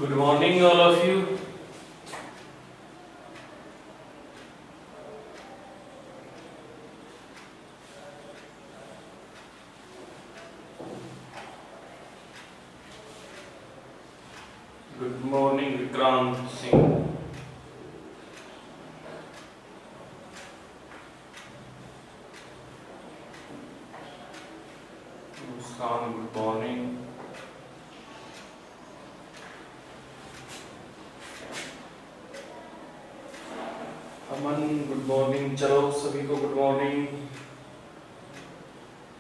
Good morning, all of you. Good morning, Vikrant Singh. Muskan, good morning. Aman, good morning. चलो सभी को good morning.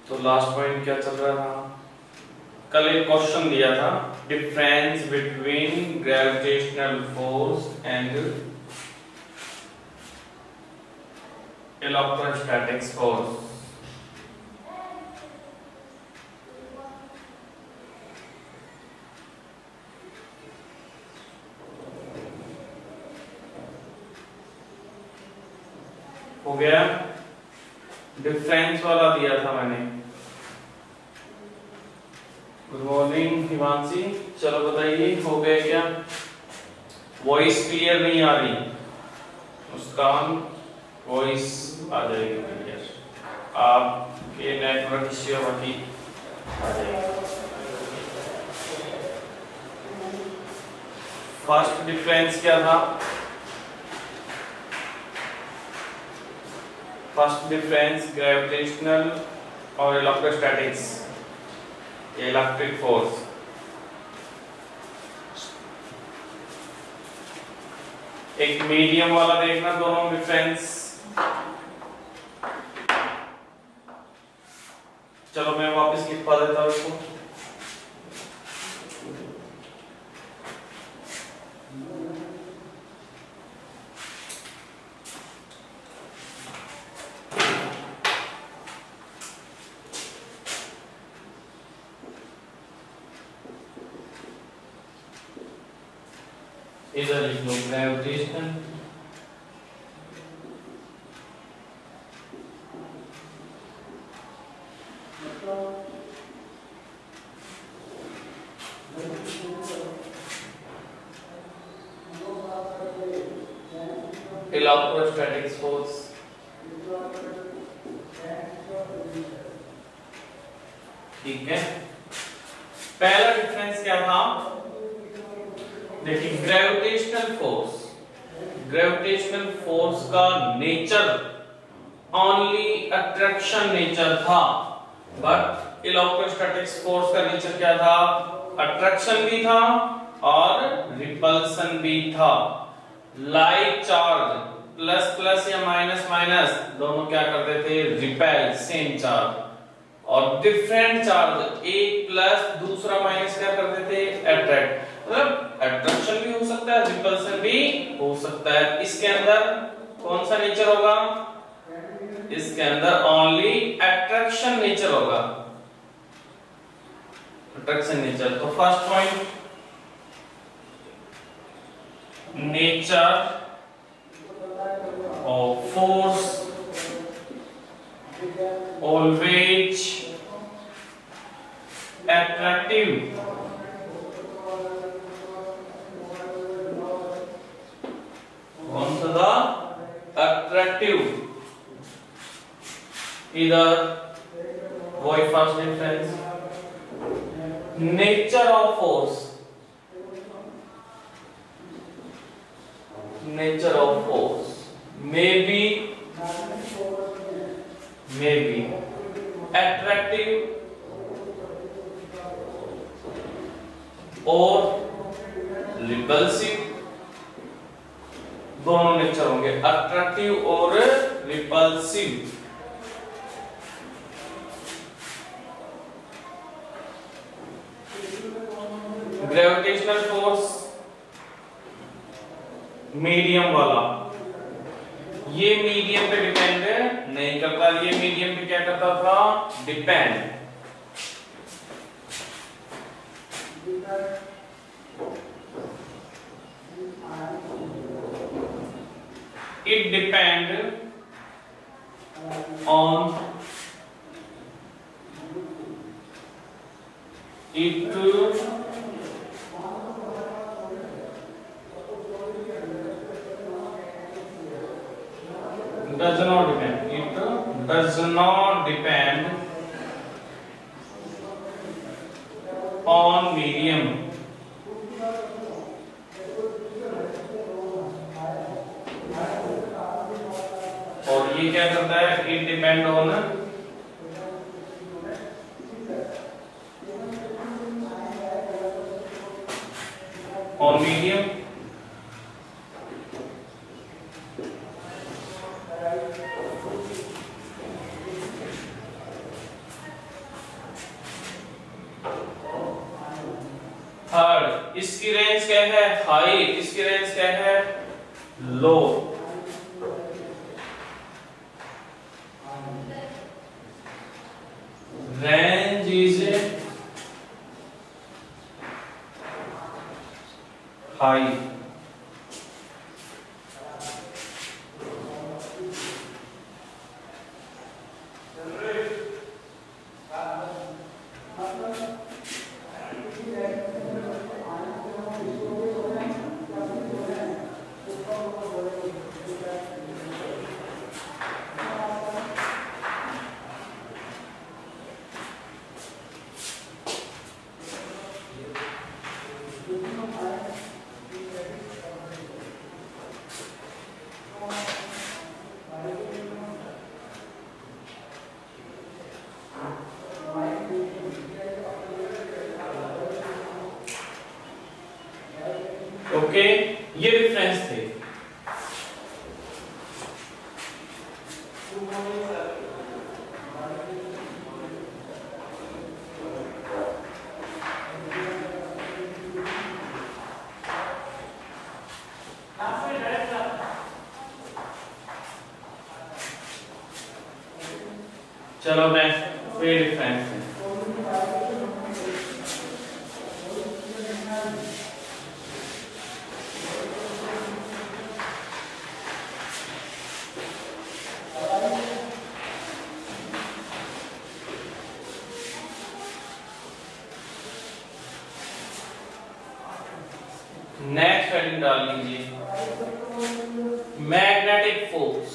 तो last point क्या चल रहा था? कल एक क्वेश्चन दिया था, difference between gravitational force and electrostatic force. हो गया? डिफरेंस वाला दिया था मैंने। Good morning Himanshi. चलो बताइए, हो गया क्या? वॉइस क्लियर नहीं आ रही? मुस्कान, वॉइस आ जाएगी क्लियर। आपके नेटवर्क इश्यू बाकी आ जाएगी। फर्स्ट डिफरेंस क्या था? फर्स्ट डिफरेंस ग्रेविटेशनल और इलेक्ट्रोस्टैटिक्स, इलेक्ट्रिक फोर्स। एक मीडियम वाला देखना, दोनों डिफरेंस। चलो मैं वापस लिखवा देता हूं इसको। इधर लिख लो ग्रेविटेशनल इलेक्ट्रोस्टैटिक फोर्स। ठीक है, पहला डिफरेंस क्या था? देखिए, ग्रेविटेशनल फोर्स का नेचर ओनली अट्रैक्शन नेचर था, बट इलेक्ट्रोस्टैटिक्स फोर्स का नेचर क्या था? अट्रैक्शन भी था और रिपल्सन भी था। लाइक चार्ज प्लस प्लस या माइनस माइनस दोनों क्या करते थे? Repel, same charge. और डिफरेंट चार्ज, एक प्लस दूसरा माइनस, क्या करते थे? अट्रैक्ट। मतलब अट्रैक्शन भी हो सकता है, रिपल्सन भी हो सकता है। इसके अंदर कौन सा नेचर होगा? इसके अंदर ओनली अट्रैक्शन नेचर होगा, अट्रैक्शन नेचर। तो first point, nature of force always attractive, कौन सा था? अट्रैक्टिव। इधर वही first difference, nature of force, nature of force may be attractive और रिपल्सिव। दोनों नेचर होंगे, अट्रैक्टिव और रिपल्सिव। ग्रेविटेशनल फोर्स मीडियम वाला, ये मीडियम पे डिपेंड नहीं करता, ये मीडियम पे क्या करता था? Depend. It depend on it does not depend, it does not depend on medium, और ये क्या करता है, it depend on medium. Third, इसकी रेंज क्या है, हाई, इसकी रेंज क्या है, low. Range is high. Okay, ये डिफरेंस थे. चलो मैं फिर डिफरेंस है. नेक्स्ट हेडिंग डाल लीजिए, मैग्नेटिक फोर्स.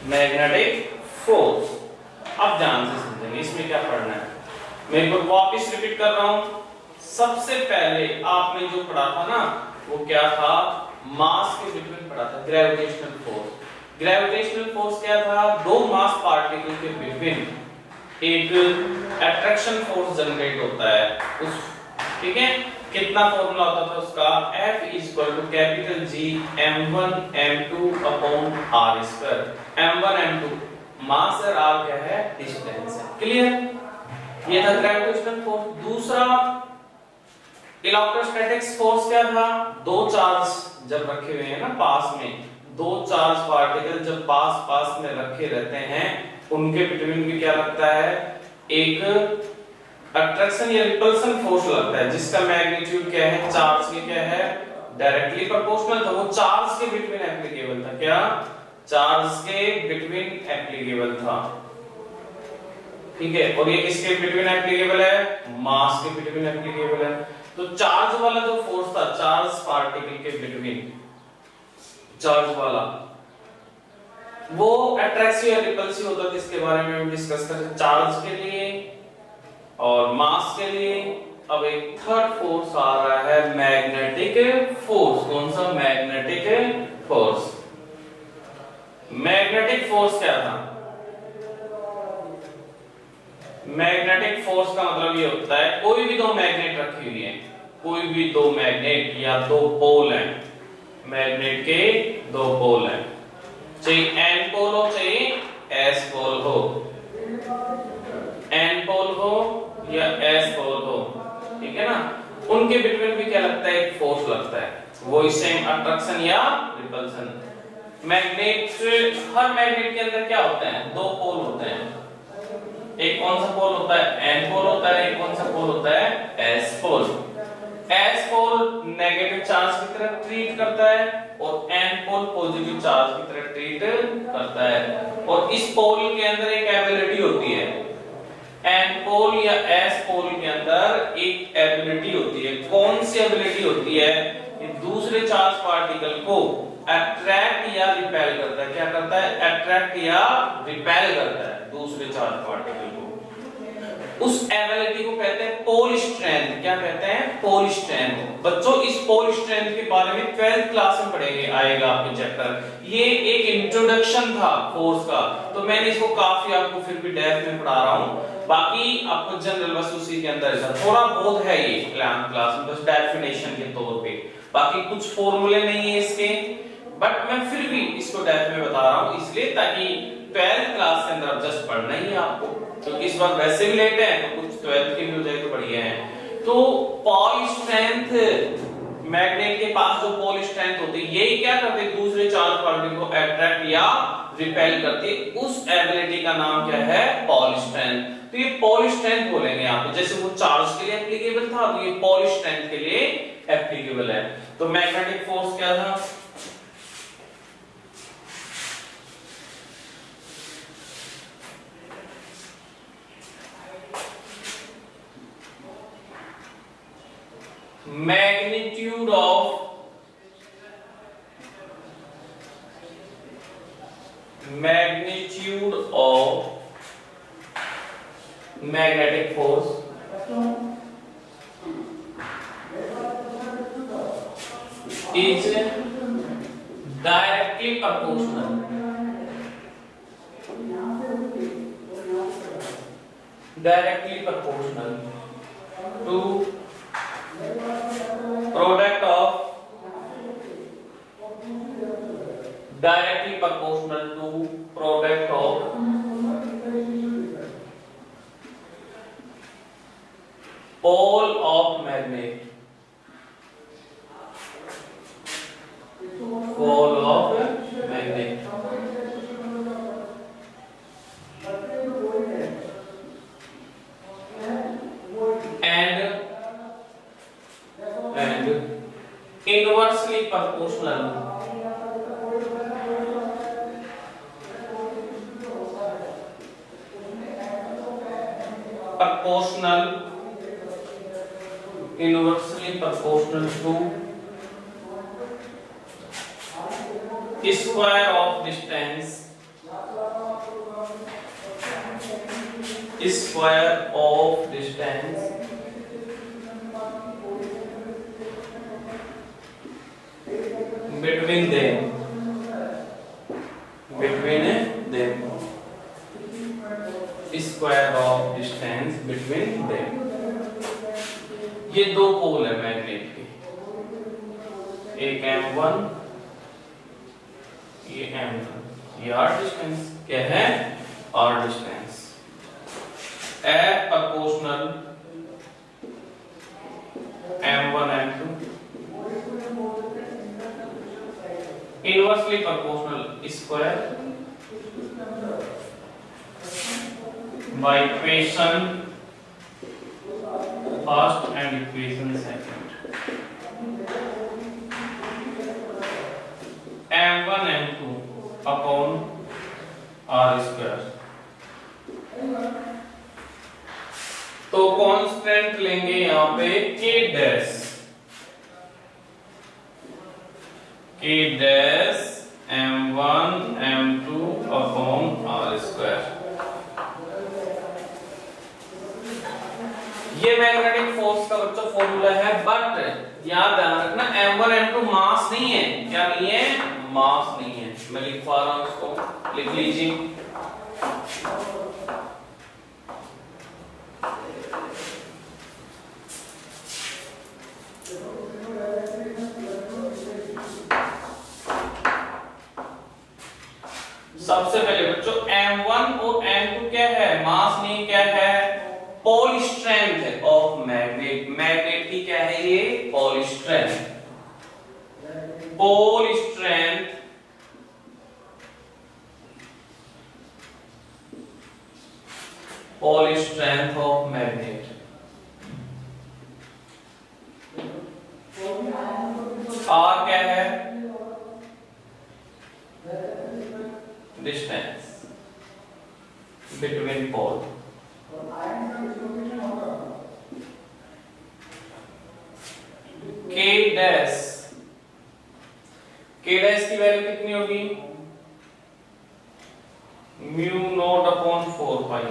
मैग्नेटिक फोर्स अब ध्यान से समझेंगे, इसमें क्या पढ़ना है. मैं एक बार वापस रिपीट कर रहा हूं. सबसे पहले आपने जो पढ़ा था ना, वो क्या था, मास के बिटवीन पढ़ा था, ग्रेविटेशनल फोर्स. ग्रेविटेशनल फोर्स क्या था, दो मास पार्टिकल के बिटवीन एक अट्रैक्शन फोर्स जनरेट होता है. उस ठीक है, कितना फॉर्मूला होता था उसका, F equal to capital G m1 m2 upon r square. m1 m2 mass और r क्या है, डिस्टेंस है. क्लियर, ये था ग्रेविटेशनल फोर्स. दूसरा इलेक्ट्रोस्टैटिक्स फोर्स क्या था, दो चार्ज जब रखे हुए हैं ना पास में, दो चार्ज पार्टिकल जब पास पास में रखे रहते हैं, उनके बिटवीन भी क्या लगता है, एक अट्रैक्शन या रिपल्सन फोर्स लगता है, जिसका मैग्नीट्यूड क्या है, चार्ज के क्या है, डायरेक्टली प्रोपोर्शनल. तो वो चार्ज के बिटवीन एप्लीकेबल था. क्या, चार्ज के बिटवीन एप्लीकेबल था. ठीक है, और ये किसके बिटवीन एप्लीकेबल है, मास के बिटवीन एप्लीकेबल है. तो चार्ज वाला जो फोर्स था, चार्ज पार्टिकल के बिटवीन, चार्ज वाला, वो अट्रैक्सिव या रिपल्सिव होता है, जिसके बारे में हम डिस्कस करें, चार्ज के लिए और मास के लिए. अब एक थर्ड फोर्स आ रहा है, मैग्नेटिक फोर्स. कौन सा, मैग्नेटिक फोर्स. मैग्नेटिक फोर्स क्या था, मैग्नेटिक फोर्स का मतलब ये होता है, कोई भी दो मैग्नेट रखी हुई है, कोई भी दो मैग्नेट या दो पोल हैं, मैग्नेट के दो पोल हैं, चाहे एन पोल हो चाहे एस पोल हो, एन पोल हो या एस पोल हो, ठीक है ना. उनके बिटवीन भी क्या लगता है, एक फोर्स लगता है, वो सेम अट्रैक्शन या रिपल्सन. मैग्नेट, हर मैग्नेट के अंदर क्या होता है, दो पोल होते हैं. एक कौन सा पोल होता है, एन पोल होता है, एक कौन सा पोल होता है, S pole. S pole negative charge की तरह ट्रीट करता है और एन पोल पॉजिटिव चार्ज की तरह ट्रीट करता है. और इस पोल के अंदर एक एबिलिटी होती है, एन पोल या एस पोल के अंदर एक एबिलिटी एबिलिटी होती है। कौन सी एबिलिटी होती है? ये दूसरे चार्ज पार्टिकल को अट्रैक्ट या रिपेल करता है। क्या करता है? अट्रैक्ट या रिपेल करता है दूसरे चार्ज पार्टिकल को। उस एबिलिटी को कहते हैं पोल स्ट्रेंथ। क्या कहते हैं? Pole strength. बच्चों इस पोल स्ट्रेंथ के बारे में 12th क्लास में पढ़ेंगे, आएगा आपके चैप्टर। ये एक इंट्रोडक्शन था फोर्स का, तो मैंने इसको काफी आपको फिर भी डेप्थ में पढ़ा रहा हूं। बाकी आपको जनरल बस उसी के अंदर थोड़ा बहुत है ये 11th क्लास में, बस डेफिनेशन के तौर पे। बाकी कुछ फॉर्मूले नहीं है इसके, बट मैं फिर भी इसको डेप्थ में बता रहा हूं इसलिए ताकि 12th क्लास के अंदर जस्ट पढ़ना ही है आपको, क्योंकि इस बार वैसे भी लेट है तो कुछ 12th के भी हो जाए तो बढ़िया है। तो पोल स्ट्रेंथ, मैग्नेट के पास जो पोल स्ट्रेंथ होती है यही क्या करते हैं? दूसरे चार्ज पार्टिकल को अट्रैक्ट या रिपेल करती है। उस एबिलिटी का नाम क्या है? Pole strength. तो ये पोल स्ट्रेंथ बोलेंगे आप, जैसे वो चार्ज के लिए एप्लीकेबल था तो ये पोल स्ट्रेंथ के लिए एप्लीकेबल है। तो मैग्नेटिक फोर्स क्या था? magnitude of magnetic force is directly proportional to product of pole of magnet, pole of magnet and inversely proportional inversely proportional to square of distance between them square of distance between them। ये दो पोल है magnet के, एक M1 ये M2, ये R distance क्या है? R distance at proportional M1 M2 inversely proportional square by equation first and equation second। M1 M2 upon R square। तो कांस्टेंट लेंगे यहाँ पे K dash M1 M2 upon R square। ये magnetic force का बच्चों formula है, but याद ध्यान रखना M1 M2 मास नहीं है। क्या नहीं है? मास नहीं है। मैं लिखवा रहा हूं इसको, लिख लीजिए। सबसे पहले बच्चों M1 और M2 क्या है? मास नहीं, क्या है? Pole strength of magnet. Magnet की क्या है ये? Pole strength. Pole strength of magnet. R क्या है? Distance between pole. डैश, के डैश की वैल्यू कितनी होगी, म्यू नॉट अपॉन 4 पाई,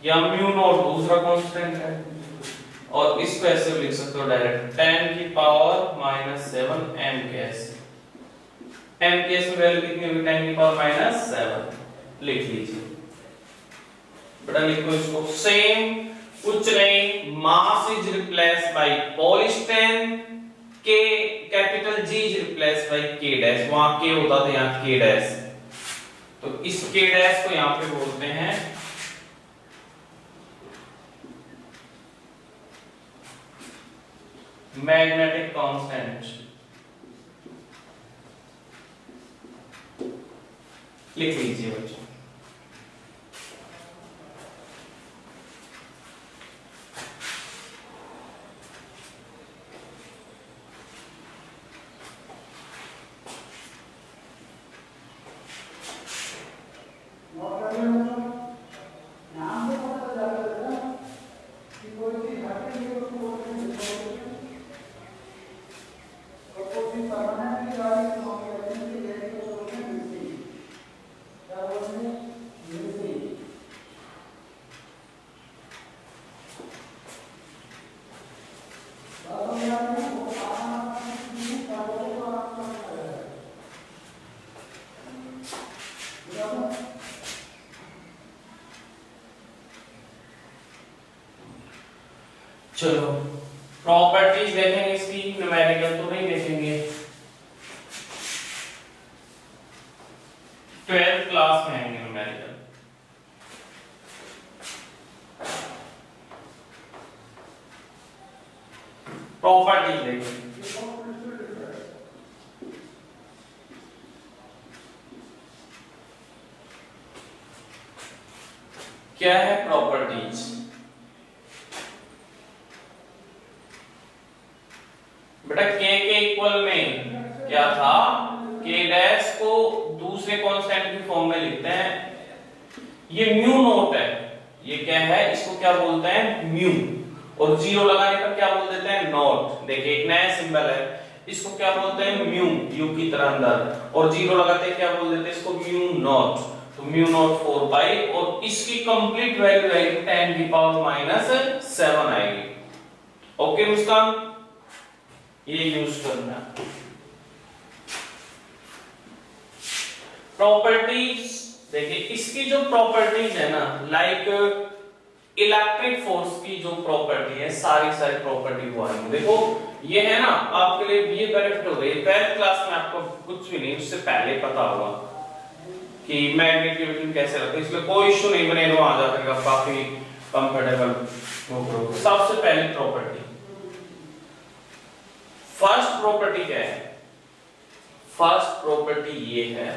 या म्यू नॉट दूसरा कांस्टेंट है, और इसको ऐसे लिख सकते हो डायरेक्ट 10 की पावर -7 m कैस। m कैस में वैल्यू कितनी होगी, 10 की पावर -7 लिख लीजिए बेटा, लिखो इसको। सेम कुछ नहीं, मास इज रिप्लेस बाय पॉलीस्टेन, के capital G is replace by के डैश, वहां के होता था यहाँ के डैश, तो इस के डैश को यहां पे बोलते हैं मैग्नेटिक कांस्टेंट, लिख लीजिए बच्चों। चलो प्रॉपर्टीज देखेंगे इसकी, न्यूमेरिकल तो नहीं देखेंगे, 12th क्लास में आएंगे न्यूमेरिकल। प्रॉपर्टीज देखेंगे, क्या है प्रॉपर्टीज। बेटा के इक्वल में क्या था, के डैश को दूसरे कांस्टेंट की फॉर्म में लिखते हैं, ये म्यू नॉट है, ये क्या है, इसको क्या बोलते हैं म्यू, और जीरो लगाने पर क्या बोल देते हैं नॉट। देखिए एक नया सिंबल है, इसको क्या बोलते हैं म्यू, यू की तरह अंदर, और जीरो लगाते हैं क्या बोल देते हैं इसको म्यू नॉट, तो म्यू नॉट 4 पाई, और इसकी कंप्लीट वैल्यू आएगी 10 की पावर -7 आएगी। ओके मुस्कान, ये यूज करना। प्रॉपर्टीज देखिए, इसकी जो प्रॉपर्टीज है ना, लाइक इलेक्ट्रिक फोर्स की जो प्रॉपर्टी है, सारी प्रॉपर्टी वो आएंगी। देखो ये है ना, आपके लिए ये बेनिफिट हो गई, 12th क्लास में आपको कुछ भी नहीं, उससे पहले पता होगा कि मैग्नेट की इक्वेशन कैसे रखते हैं, इसलिए कोई इश्यू नहीं बनेगा, आ जाएगा काफी कंफर्टेबल। सबसे पहली प्रॉपर्टी, फर्स्ट प्रॉपर्टी क्या है, फर्स्ट प्रॉपर्टी ये है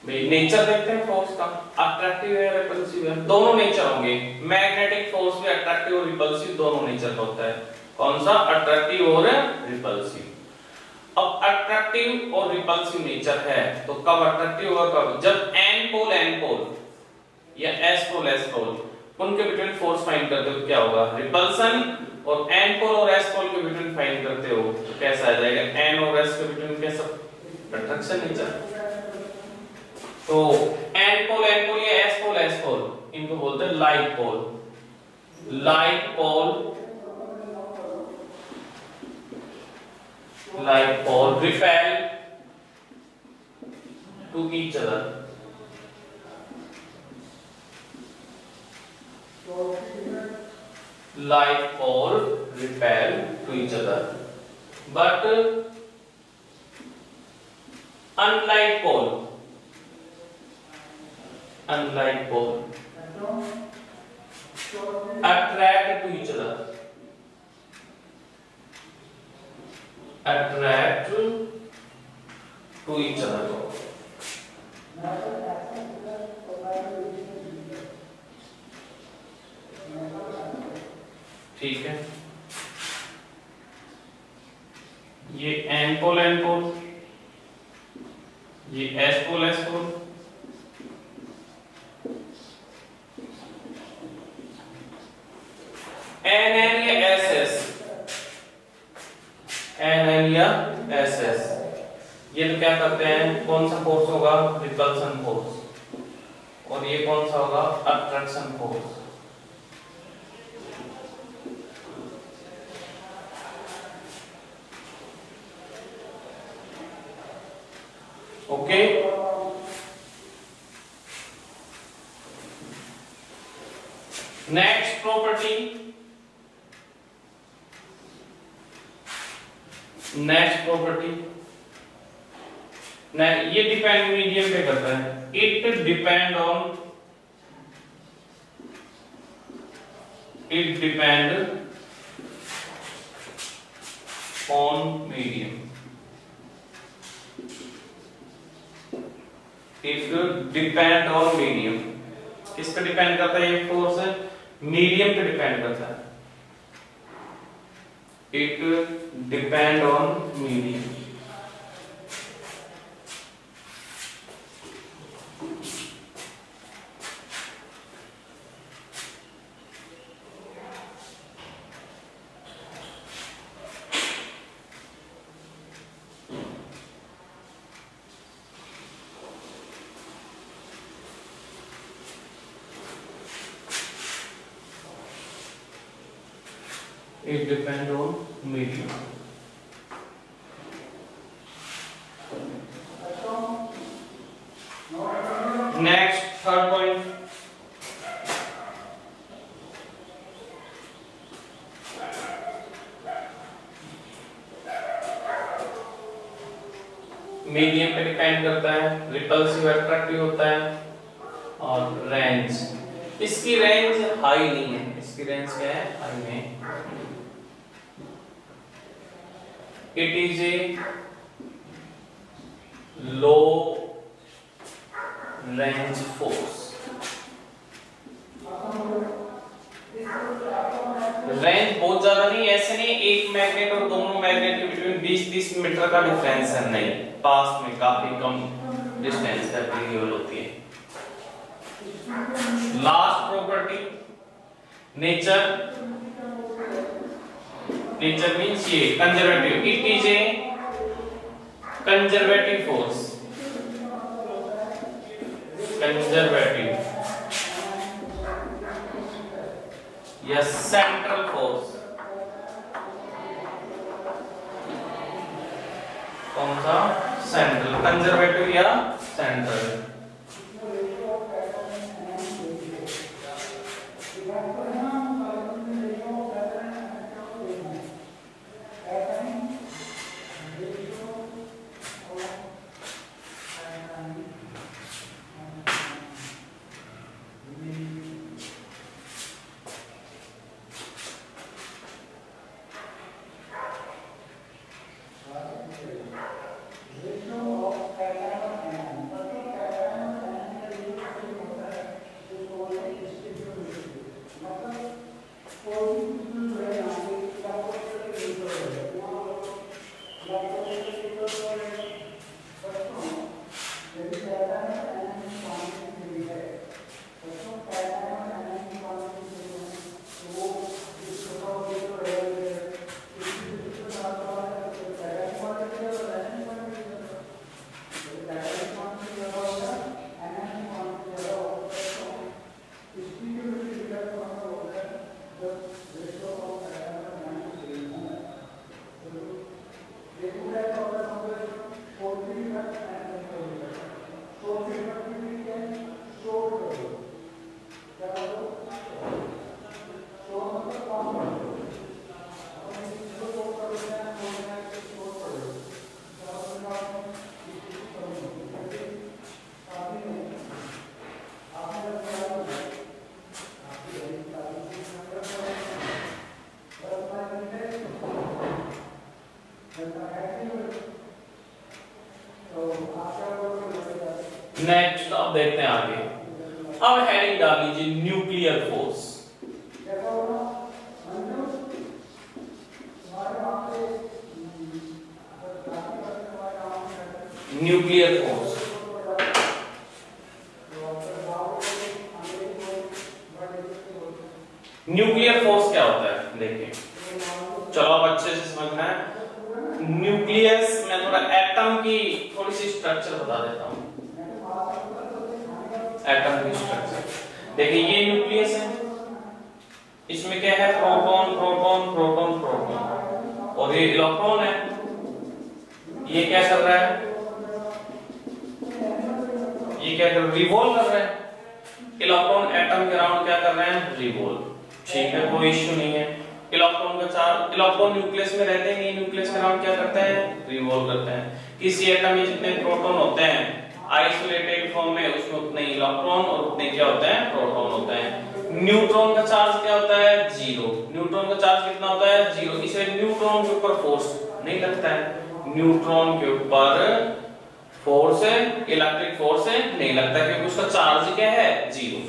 भाई, नेचर देखते हैं फोर्स का, अट्रैक्टिव है रिपल्सिव है, दोनों नेचर होंगे, मैग्नेटिक फोर्स भी अट्रैक्टिव और रिपल्सिव दोनों नेचर का होता है। कौन सा, अट्रैक्टिव और रिपल्सिव। अब अट्रैक्टिव और रिपल्सिव नेचर है, तो कब अट्रैक्टिव होगा, कब, जब n पोल या s पोल उनके बिटवीन फोर्स फाइंड करते हो, क्या होगा रिपल्सन, और n पोल और s पोल के बिटवीन फाइंड करते हो तो कैसा आ जाएगा, n और s के बिटवीन कैसा, अट्रैक्शन नेचर। तो n पोल या s पोल इनको बोलते हैं like pole repel to each other, like pole repel to each other, but unlike pole attract to each other, ठीक है। ये n पोल ये s पोल n या ss N या SS। ये तो क्या करते हैं, कौन सा फोर्स होगा, रिपल्सन फोर्स, और ये कौन सा होगा, attraction force. Okay, next property, ये डिपेंड मीडियम पे करता है। It depend on medium. It depend on medium. किस पे डिपेंड करता है ये फोर्स, मीडियम पे डिपेंड करता है। It depend on medium. It depends on medium. Next, third point. Medium पे डिपेंड करता है, रिपल्सिव अट्रैक्टिव होता है, और रेंज, इसकी रेंज हाई नहीं है, इसकी रेंज क्या है, हाई नहीं। It is a low range force. Range बहुत ज्यादा नहीं, ऐसे नहीं एक मैग्नेट और दोनों मैग्नेट के बिटवीन 20-30 मीटर का डिफरेंस है, नहीं, पास में काफी कम डिस्टेंस अवेलेबल होती है। लास्ट प्रॉपर्टी, नेचर मीन्स ये conservative. It is a conservative force, conservative या सेंट्रल फोर्स। कौन सा, सेंट्रल, कंजर्वेटिव या सेंट्रल। नेक्स्ट अब देखते हैं आगे। अब हेडिंग डाल लीजिए nuclear force. Nuclear force, nuclear force क्या होता है देखिए, चलो अब अच्छे से समझना है। न्यूक्लियस, मैं थोड़ा एटम की थोड़ी सी स्ट्रक्चर बता देता हूं। एटम की स्ट्रक्चर देखिए, ये न्यूक्लियस है, इसमें क्या है, प्रोटॉन प्रोटॉन प्रोटॉन प्रोटॉन, और ये इलेक्ट्रॉन है। ये क्या कर रहा है, ये क्या कर रहा है, रिवॉल्व कर रहा है। इलेक्ट्रॉन एटम के अराउंड क्या कर रहे हैं, रिवॉल्व। ठीक है, कोई इश्यू नहीं है। इलेक्ट्रॉन का चार्ज, इलेक्ट्रॉन न्यूक्लियस में रहते हैं, न्यूक्लियस के अराउंड क्या करते हैं, रिवॉल्व करते हैं। किसी एटम में जितने प्रोटॉन होते हैं आइसोलेटेड फॉर्म में, उसमें उतने इलेक्ट्रॉन और उतने क्या होते हैं, प्रोटॉन होते हैं। न्यूट्रॉन का चार्ज क्या होता है, 0। न्यूट्रॉन का चार्ज कितना होता है, 0। इसे न्यूट्रॉन के ऊपर फोर्स नहीं लगता है, न्यूट्रॉन के ऊपर फोर्स है, इलेक्ट्रिक फोर्स है नहीं लगता, क्योंकि उसका चार्ज क्या है, 0।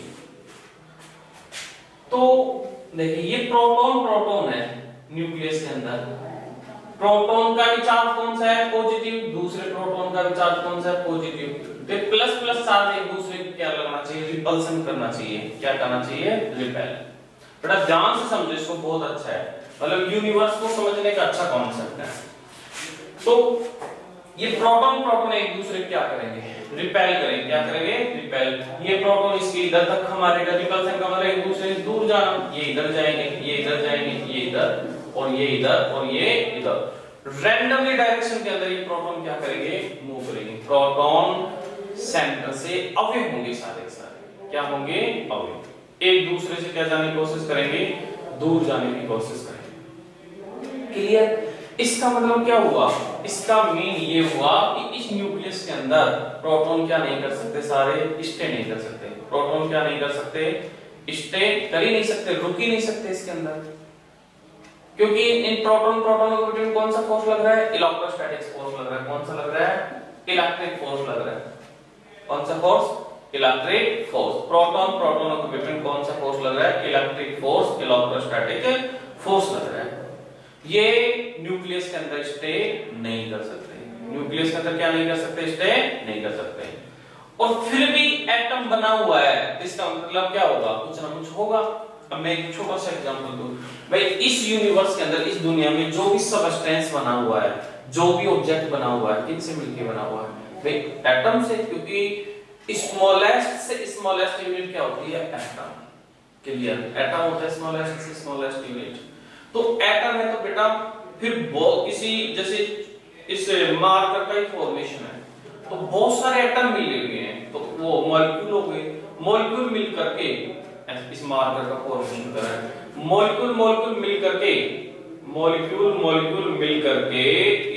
तो देखिए, ये प्रोटॉन प्रोटॉन है न्यूक्लियस के अंदर। प्रोटॉन का भी चार्ज कौन सा है, पॉजिटिव। दूसरे प्रोटॉन का भी चार्ज कौन सा है, पॉजिटिव। तो प्लस प्लस चार्ज एक दूसरे को क्या लगना चाहिए, रिपल्सन करना चाहिए। क्या करना चाहिए, रिपेल। बड़ा ध्यान से समझो इसको, बहुत अच्छा है, मतलब यूनिवर्स को समझने का अच्छा कॉन्सेप्ट है। तो ये प्रोटॉन प्रोटॉन एक दूसरे को क्या करेंगे, रिपेल करेंगे। क्या करेंगे, रिपेल। ये प्रोटॉन इसके इधर तक हमारे रिपल्सन का मतलब एक दूसरे से दूर जाना। ये इधर जाएंगे, ये इधर जाएंगे, ये इधर, और ये इधर, और ये इधर। रैंडमली डायरेक्शन के अंदर ये प्रोटॉन क्या करेंगे, मूव करेंगे। प्रोटॉन सेंटर से अवे होंगे, सारे सारे क्या होंगे, अवे। एक दूसरे से क्या जाने की कोशिश करेंगे, दूर जाने की कोशिश करेंगे। क्लियर। इसका मतलब क्या हुआ, इसका मीन ये हुआ कि इस न्यूक्लियस के अंदर प्रोटॉन क्या नहीं कर सकते, सारे स्टे नहीं कर सकते। प्रोटॉन क्या नहीं कर सकते, स्टे कर ही नहीं सकते, रुक ही नहीं सकते इसके अंदर, क्योंकि इन प्रोटॉन प्रोटॉन के बीच में कौन सा फोर्स लग रहा है, इलेक्ट्रोस्टैटिक फोर्स लग रहा है। कौन सा लग रहा है, इलेक्ट्रिक फोर्स लग रहा है। कौन सा force, electric force. Proton proton के बीच में कौन सा फोर्स लग रहा है, इलेक्ट्रिक फोर्स, इलेक्ट्रोस्टैटिक फोर्स लग रहा है। ये न्यूक्लियस के अंदर स्टे नहीं कर सकते। न्यूक्लियस के अंदर क्या नहीं कर सकते, स्टे नहीं कर सकते। और फिर भी एटम बना हुआ है, इसका मतलब क्या होगा, कुछ ना कुछ होगा। अब मैं एक छोटा सा एग्जांपल दूं भाई, इस यूनिवर्स के अंदर, इस दुनिया में जो भी सबस्टेंस बना हुआ है, जो भी ऑब्जेक्ट बना हुआ है, किनसे मिलके बना हुआ है भाई, एटम से। क्योंकि स्मॉलेस्ट से स्मॉलेस्ट यूनिट क्या होती है, एटम। क्लियर। एटम होता है स्मॉलेस्ट से स्मॉलेस्ट यूनिट। तो एटम है तो बेटा फिर किसी, जैसे इस मार्कर का ही फॉर्मेशन है, तो बहुत सारे एटम मिले हुए हैं, तो वो मॉलिक्यूल हो गए। मॉलिक्यूल मिल करके इस मार्कर का फॉर्मेशन कर रहा है। मॉलिक्यूल मॉलिक्यूल मिल करके, मॉलिक्यूल मॉलिक्यूल मिल करके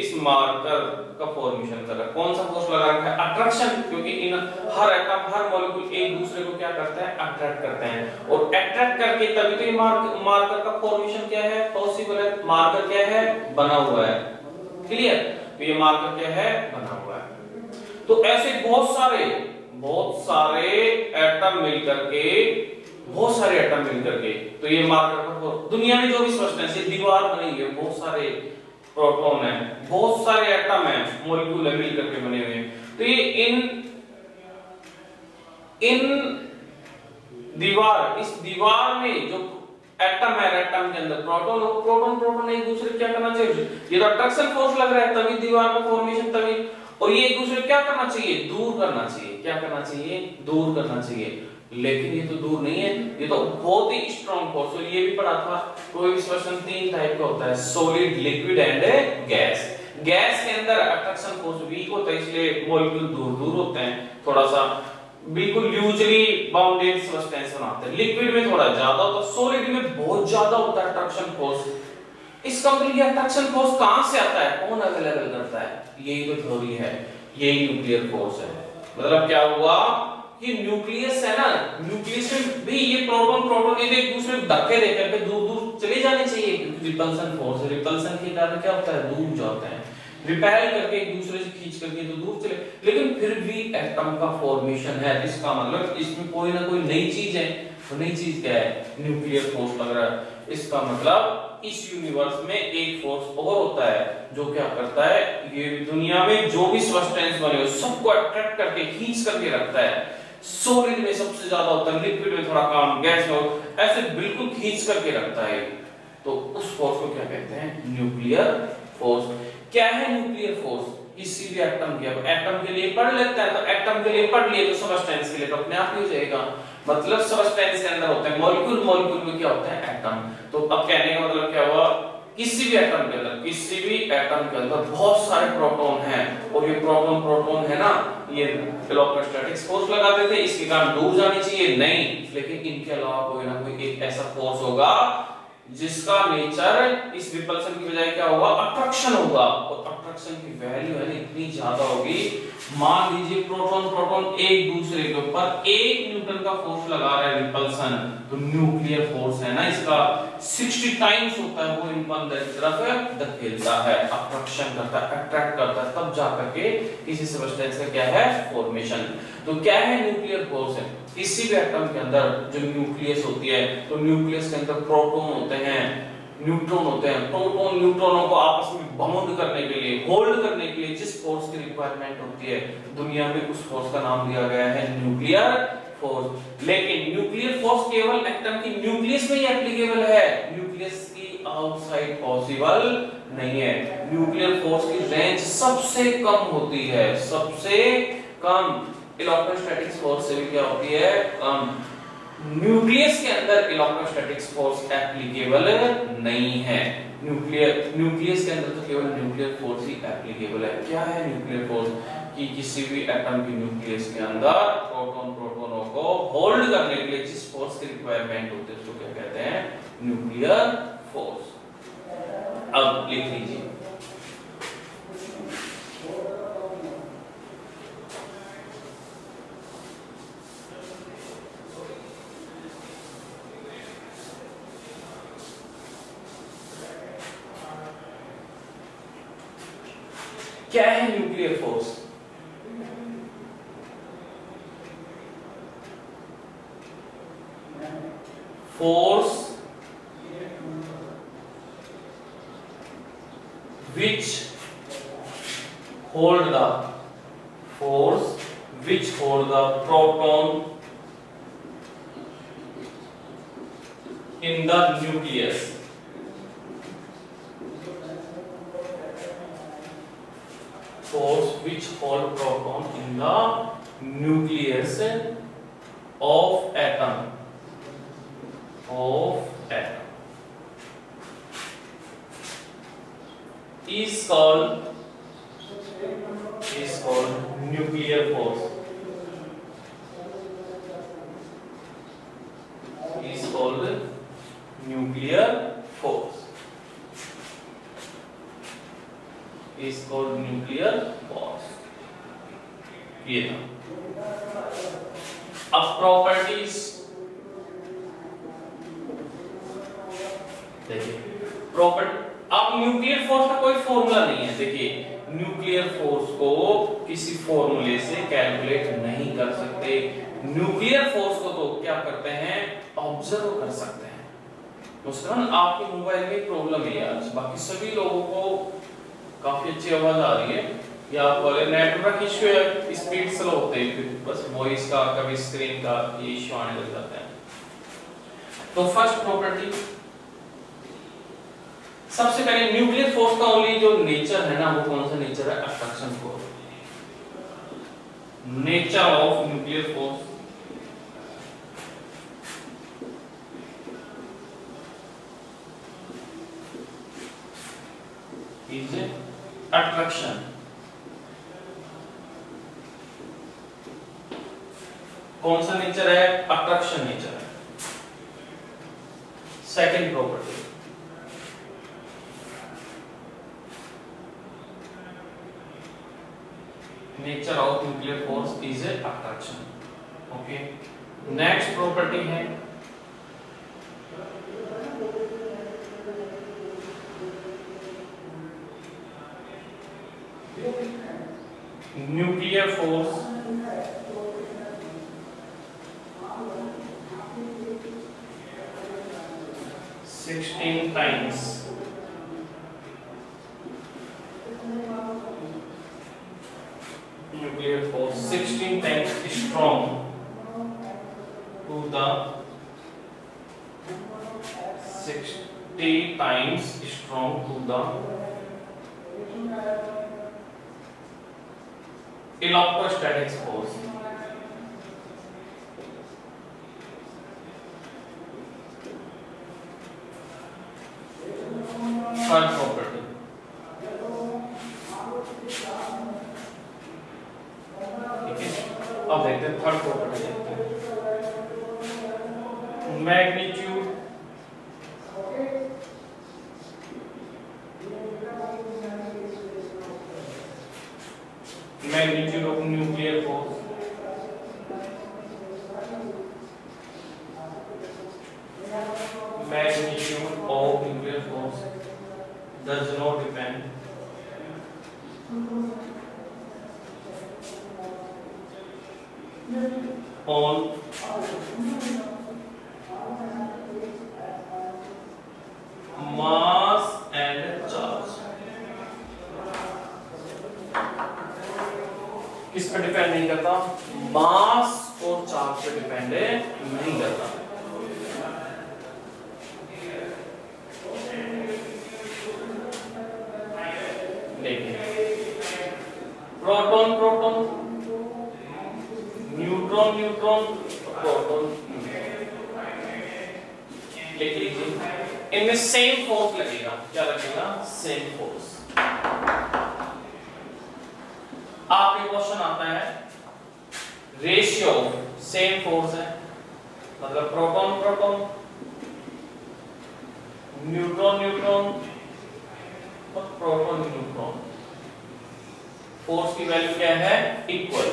इस मार्कर का फॉर्मेशन कर रहा है। कौन सा फोर्स लगा रखा है, अट्रैक्शन। क्योंकि इन हर एटम, हर मॉलिक्यूल एक दूसरे को क्या करते हैं, अट्रैक्ट करते हैं, और अट्रैक्ट करके तभी तो ये मार्कर का फॉर्मेशन क्या है, पॉसिबल है। मार्कर क्या है, बना हुआ है। क्लियर। तो ये मार्कर क्या है, बना हुआ है। तो ऐसे बहुत सारे एटम मिलकर के, बहुत सारे एटम मिलकर के, तो ये मार्कर का, दुनिया में जो भी सब्सटेंस है, दीवार बनी है, बहुत सारे प्रोटॉन है, बहुत सारे एटम है, मॉलिक्यूल है, मिलकर के बने हुए हैं। तो ये इन दीवार, इस दीवार में जो एटम है, एटम के अंदर प्रोटॉन प्रोटॉन एक दूसरे क्या करना चाहिए, ये तो अट्रैक्शन फोर्स लग रहा है, तभी दीवार का फॉर्मेशन, तभी। और ये एक दूसरे क्या करना चाहिए, दूर करना चाहिए। क्या करना चाहिए, दूर करना चाहिए। लेकिन ये तो दूर नहीं है, ये तो बहुत ही स्ट्रॉन्ग फोर्स। और ये भी पढ़ा था, कोई भी सब्सटेंस 3 टाइप का होता है, solid, liquid and gas. Gas के अंदर अट्रैक्शन फोर्स वीक होता है, इसलिए मॉलिक्यूल दूर दूर होते हैं, थोड़ा सा बिल्कुल यूजली बाउंडेड सब्सटेंस बनाते हैं। लिक्विड में थोड़ा ज्यादा होता है, सॉलिड में बहुत ज्यादा होता है अट्रैक्शन फोर्स। इसका मतलब ये अट्रैक्शन फोर्स कहां से आता है, कौन अवेलेबल करता है, यही तो थ्योरी है, यही न्यूक्लियर फोर्स है। मतलब क्या हुआ कि न्यूक्लियस है ना, न्यूक्लियस में भी ये प्रोटॉन एक दूसरे को धक्के देकर के दूर दूर चले जाने चाहिए, क्योंकि रिपल्सन फोर्स है। रिपल्सन के कारण क्या होता है, दूर जाते हैं, रिपेल करके एक दूसरे से खींच करके तो दूर चले। लेकिन फिर भी एटम का फॉर्मेशन है, इसका मतलब इसमें कोई ना कोई नई चीज है। तो नई चीज क्या है, न्यूक्लियर फोर्स लग रहा है। इसका मतलब इस यूनिवर्स में एक फोर्स और होता है जो क्या करता है, ये दुनिया में जो भी सब्सटेंस बने हो सबको अट्रैक्ट करके खींच करके रखता है। सॉलिड में सबसे ज्यादा होता है, लिक्विड में थोड़ा कम, गैस में ऐसे बिल्कुल खींच करके रखता है। तो उस फोर्स को क्या कहते हैं, न्यूक्लियर फोर्स। क्या की। अब एटम के लिए पढ़ लेते हैं, तो एटम के लिए पढ़ लिए तो सबस्टेंस के लिए तो अपने आप ही हो जाएगा। मतलब सबस्टेंस के अंदर होते हैं मॉलिक्यूल, मॉलिक्यूल में क्या होते हैं एटम। तो अब कहने का मतलब क्या हुआ, किसी भी एटम के अंदर, किसी भी एटम के अंदर बहुत सारे प्रोटॉन हैं, और ये प्रोटॉन प्रोटॉन है ना, ये इलेक्ट्रोस्टैटिक फोर्स लगाते थे, इसके कारण दूर जानी चाहिए नहीं, लेकिन इनके अलावा कोई ना कोई एक ऐसा फोर्स होगा जिसका नेचर इस रिपल्शन की बजाय क्या होगा, अट्रैक्शन होगा। और अट्रैक्शन की वैल्यू है ना इतनी ज्यादा होगी, मान लीजिए प्रोटॉन प्रोटॉन एक दूसरे के ऊपर 1 न्यूटन का फोर्स लगा रहा है रिपल्शन, तो न्यूक्लियर फोर्स है ना इसका 60 टाइम्स होता है, वो इनको अंदर की तरफ धकेलता है, अट्रैक्शन करता है, अट्रैक्ट करता है, तब जाकर के किसी सब्सटेंस का क्या है फॉर्मेशन। तो क्या है न्यूक्लियर फोर्स है, किसी भी एटम के अंदर जो न्यूक्लियस होती है, तो न्यूक्लियस के अंदर प्रोटॉन होते हैं, न्यूट्रॉन होते हैं, प्रोटॉन न्यूट्रॉनों को आपस में बाउंड करने के लिए, होल्ड करने के लिए जिस फोर्स की रिक्वायरमेंट होती है दुनिया में, उस फोर्स का नाम दिया गया है न्यूक्लियर फोर्स। लेकिन न्यूक्लियर फोर्स केवल एटम की न्यूक्लियस में ही एप्लीकेबल है, न्यूक्लियस की आउटसाइड पॉसिबल नहीं है। न्यूक्लियर फोर्स की रेंज सबसे कम होती है, सबसे कम, इलेक्ट्रोस्टैटिक फोर्स से भी क्या होती है कम। न्यूक्लियस के अंदर इलेक्ट्रोस्टैटिक फोर्स एप्लीकेबल नहीं है, न्यूक्लियस के अंदर तो केवल न्यूक्लियर फोर्स ही एप्लीकेबल है। क्या है न्यूक्लियर फोर्स, कि किसी भी एटम की न्यूक्लियस के अंदर प्रोटॉन प्रोटॉनों को होल्ड करने के लिए जिस फोर्स की रिक्वायरमेंट होती है उसको क्या कहते हैं, न्यूक्लियर फोर्स। अब लिख लीजिए, क्या है nuclear force. Force which hold the proton in the nucleus, force which hold proton in the nucleus of atom is called nuclear force, is called nuclear force, is called nuclear force। ये अब properties देखिए, property, अब nuclear force का कोई formula नहीं है। देखिए nuclear force को किसी फॉर्मूले से कैलकुलेट नहीं कर सकते, न्यूक्लियर फोर्स को तो क्या करते हैं, ऑब्जर्व कर सकते हैं। मुस्कान आपके मोबाइल में प्रॉब्लम है आज, बाकी सभी लोगों को काफी अच्छी आवाज आ रही है, या आप बोले नेटवर्क इश्यू है, स्पीड स्लो होते हैं, बस वॉइस का कभी स्क्रीन का ये इश्यू आने लग जाता है। तो फर्स्ट प्रॉपर्टी, सबसे पहले न्यूक्लियर फोर्स का ओनली जो नेचर है ना, वो कौन सा नेचर है, attraction force. Nature of nuclear force is attraction. कौन सा नेचर है, अट्रैक्शन नेचर है। Second property, nature of nuclear force is attraction. Okay, next property है nuclear force (16 times nuclear force 16 times strong to the 60 times strong to the electrostatic force. Third property, ठीक है। अब देखते हैं third property देखते हैं। Magnitude of nuclear force, magnitude of nuclear force does not depend on mass and charge। किस पे depend नहीं करता? मास और चार्ज पे डिपेंड नहीं करता। देखिए, proton proton, neutron neutron, proton, लिख लीजिए। इनमें सेम फोर्स लगेगा। क्या लगेगा? Same force. आपके क्वेश्चन आता है रेशियो, सेम फोर्स है, मतलब प्रोटॉन प्रोटॉन, न्यूट्रॉन न्यूट्रॉन और प्रोटॉन न्यूट्रॉन, फोर्स की वैल्यू क्या है? इक्वल।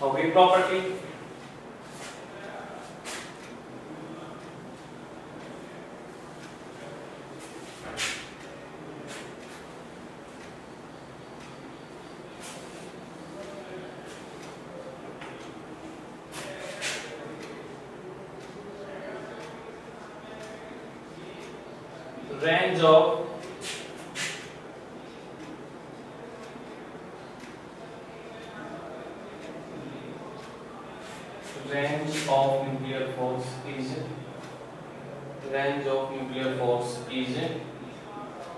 हो गई property. range of nuclear force is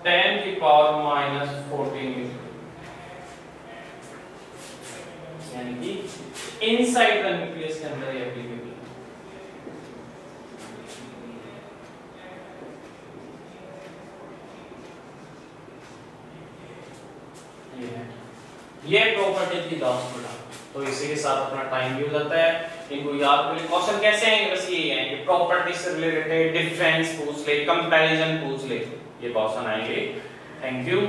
10⁻⁻14 यानी कि इनसाइड द न्यूक्लियस के अंदर एप्लीकेबल। ये प्रॉपर्टी थी लॉस प्रोडक्ट। तो इसी के साथ अपना टाइम भी हो जाता है। इनको याद कर ले। क्वेश्चन कैसे आएंगे? बस ये आएंगे, प्रॉपर्टी से रिलेटेड डिफरेंस पूछ ले, कंपैरिजन पूछ ले, ये क्वेश्चन आएंगे। Thank you.